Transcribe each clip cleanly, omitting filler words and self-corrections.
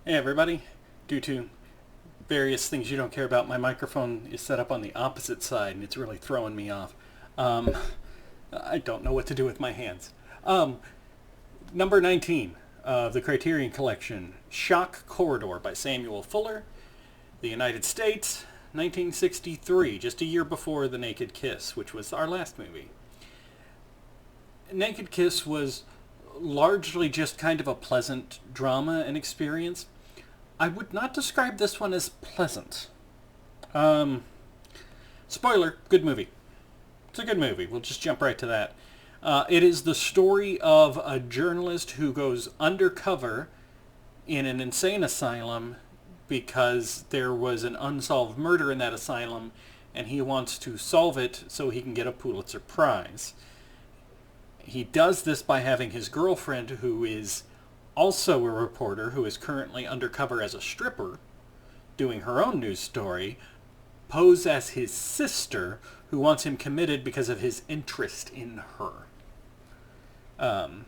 Hey everybody. Due to various things you don't care about, my microphone is set up on the opposite side and it's really throwing me off. Um, I don't know what to do with my hands. Um, Number 19 of the Criterion Collection, Shock Corridor by Samuel Fuller, the United States, 1963, just a year before The Naked Kiss, which was our last movie. Naked Kiss was largely just kind of a pleasant drama and experience. I would not describe this one as pleasant. Um, Spoiler, good movie. It's a good movie. We'll just jump right to that. It is the story of a journalist who goes undercover in an insane asylum because there was an unsolved murder in that asylum and he wants to solve it so he can get a Pulitzer Prize. He does this by having his girlfriend, who is also a reporter who is currently undercover as a stripper, doing her own news story, pose as his sister, who wants him committed because of his interest in her. And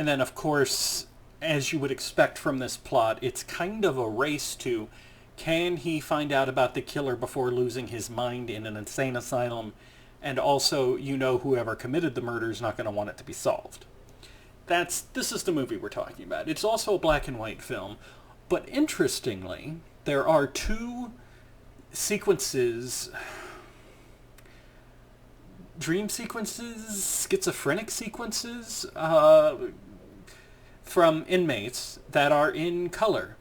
then, of course, as you would expect from this plot, it's kind of a race to, can he find out about the killer before losing his mind in an insane asylum? And also, whoever committed the murder is not going to want it to be solved. This is the movie we're talking about. It's also a black and white film, but interestingly, there are two sequences, dream sequences, schizophrenic sequences, from inmates that are in color.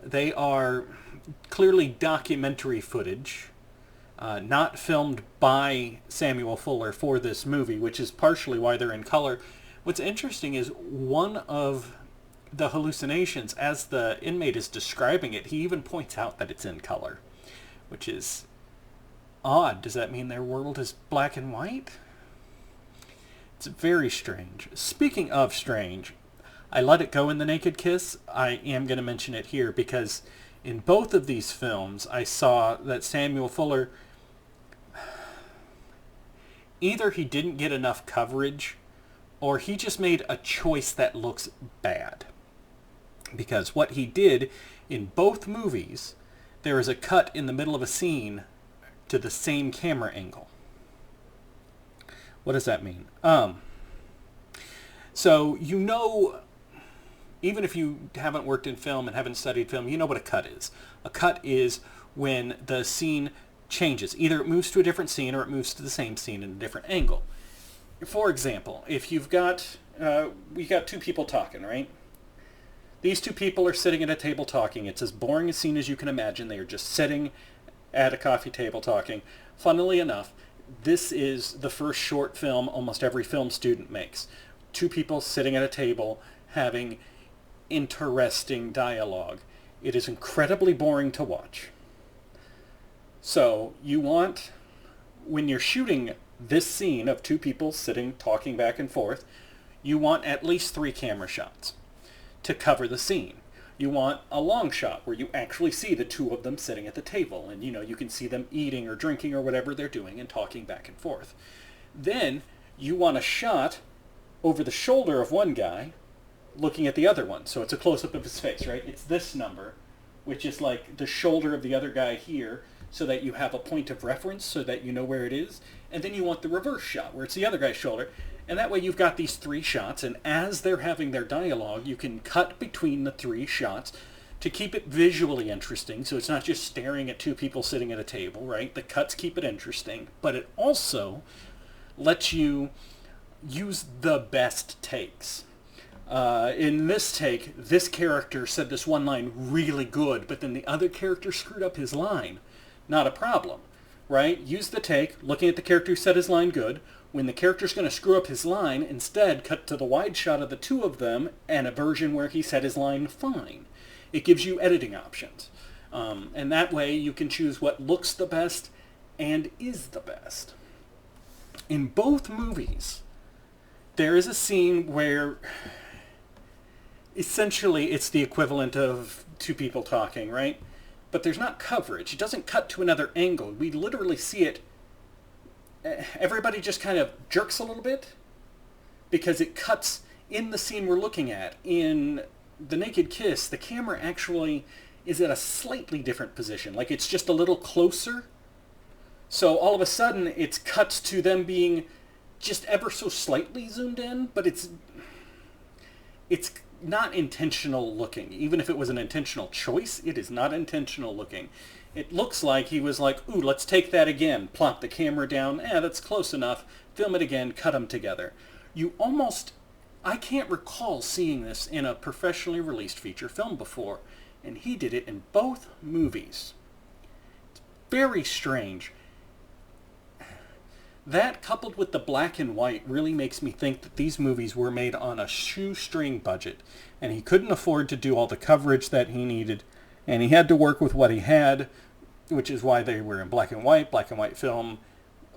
They are clearly documentary footage, not filmed by Samuel Fuller for this movie, which is partially why they're in color. What's interesting is one of the hallucinations, as the inmate is describing it, he even points out that it's in color, which is odd. Does that mean their world is black and white? It's very strange. Speaking of strange, I let it go in The Naked Kiss. I am going to mention it here because in both of these films, I saw that Samuel Fuller, either he didn't get enough coverage or he just made a choice that looks bad. Because what he did in both movies, there is a cut in the middle of a scene to the same camera angle. What does that mean? So even if you haven't worked in film and haven't studied film, you know what a cut is. A cut is when the scene changes. Either it moves to a different scene or it moves to the same scene in a different angle. For example, if we got two people talking, right? These two people are sitting at a table talking. It's as boring a scene as you can imagine. They are just sitting at a coffee table talking. Funnily enough, this is the first short film almost every film student makes. Two people sitting at a table having interesting dialogue. It is incredibly boring to watch. So when you're shooting this scene of two people sitting, talking back and forth, you want at least 3 camera shots to cover the scene. You want a long shot where you actually see the two of them sitting at the table and you can see them eating or drinking or whatever they're doing and talking back and forth. Then you want a shot over the shoulder of one guy looking at the other one. So it's a close-up of his face, right? It's this number, which is like the shoulder of the other guy here, so that you have a point of reference so that you know where it is. And then you want the reverse shot where it's the other guy's shoulder. And that way you've got these 3 shots, and as they're having their dialogue, you can cut between the 3 shots to keep it visually interesting. So it's not just staring at two people sitting at a table, right? The cuts keep it interesting, but it also lets you use the best takes. In this take, this character said this one line really good, but then the other character screwed up his line. Not a problem, right? Use the take, looking at the character who said his line good. When the character's going to screw up his line, instead cut to the wide shot of the two of them and a version where he said his line fine. It gives you editing options. And that way you can choose what looks the best and is the best. In both movies, there is a scene where essentially it's the equivalent of two people talking, right? But there's not coverage. It doesn't cut to another angle. We literally see it. Everybody just kind of jerks a little bit because it cuts in the scene we're looking at in the Naked Kiss, the camera actually is at a slightly different position. Like, it's just a little closer. So all of a sudden, it's cuts to them being just ever so slightly zoomed in, but it's not intentional looking. Even if it was an intentional choice, it is not intentional looking. It looks like he was like, ooh, let's take that again. Plop the camera down. That's close enough. Film it again. Cut them together. I can't recall seeing this in a professionally released feature film before. And he did it in both movies. It's very strange. That, coupled with the black and white, really makes me think that these movies were made on a shoestring budget. And he couldn't afford to do all the coverage that he needed. And he had to work with what he had, which is why they were in black and white. Black and white film,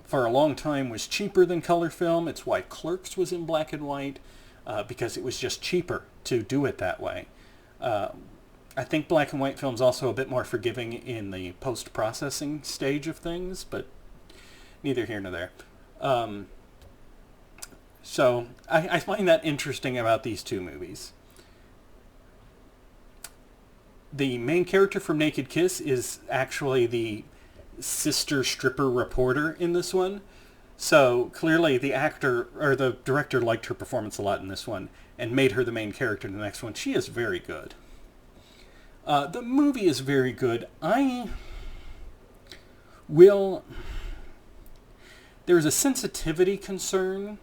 for a long time, was cheaper than color film. It's why Clerks was in black and white, because it was just cheaper to do it that way. I think black and white film's also a bit more forgiving in the post-processing stage of things, but neither here nor there. So I find that interesting about these two movies. The main character from Naked Kiss is actually the sister stripper reporter in this one. So clearly the actor or the director liked her performance a lot in this one and made her the main character in the next one. She is very good. The movie is very good. There's a sensitivity concern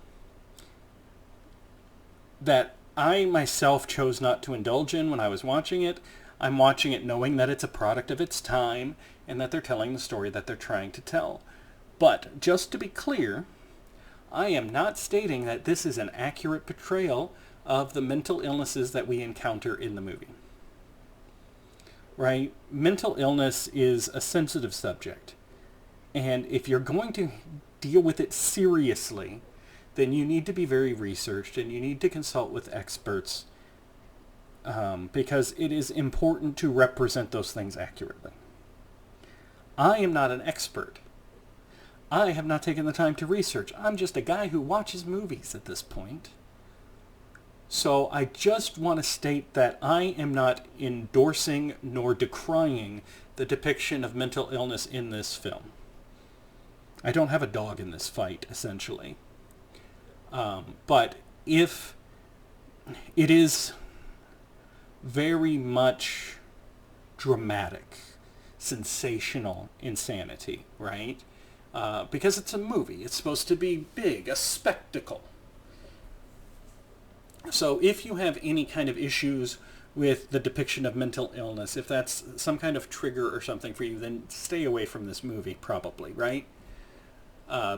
that I myself chose not to indulge in when I was watching it. I'm watching it knowing that it's a product of its time and that they're telling the story that they're trying to tell. But just to be clear, I am not stating that this is an accurate portrayal of the mental illnesses that we encounter in the movie. Right? Mental illness is a sensitive subject. And if you're going to deal with it seriously, then you need to be very researched and you need to consult with experts, because it is important to represent those things accurately. I am not an expert. I have not taken the time to research. I'm just a guy who watches movies at this point. So I just want to state that I am not endorsing nor decrying the depiction of mental illness in this film. I don't have a dog in this fight, essentially. But if it is very much dramatic, sensational insanity, right? Because it's a movie. It's supposed to be big, a spectacle. So if you have any kind of issues with the depiction of mental illness, if that's some kind of trigger or something for you, then stay away from this movie, probably, right?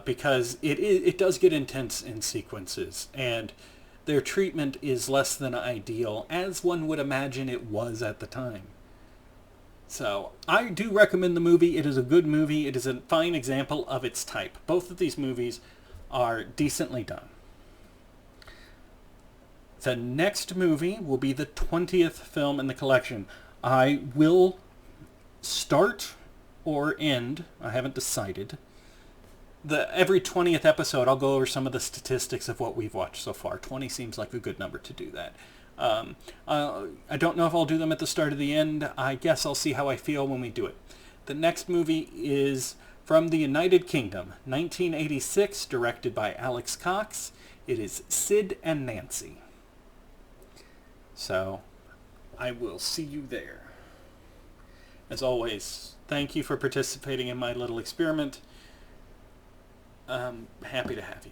Because it does get intense in sequences, and their treatment is less than ideal, as one would imagine it was at the time. So, I do recommend the movie. It is a good movie. It is a fine example of its type. Both of these movies are decently done. The next movie will be the 20th film in the collection. I will start or end, I haven't decided. Every 20th episode, I'll go over some of the statistics of what we've watched so far. 20 seems like a good number to do that. I don't know if I'll do them at the start or the end. I guess I'll see how I feel when we do it. The next movie is from the United Kingdom, 1986, directed by Alex Cox. It is Sid and Nancy. So, I will see you there. As always, thank you for participating in my little experiment. Happy to have you.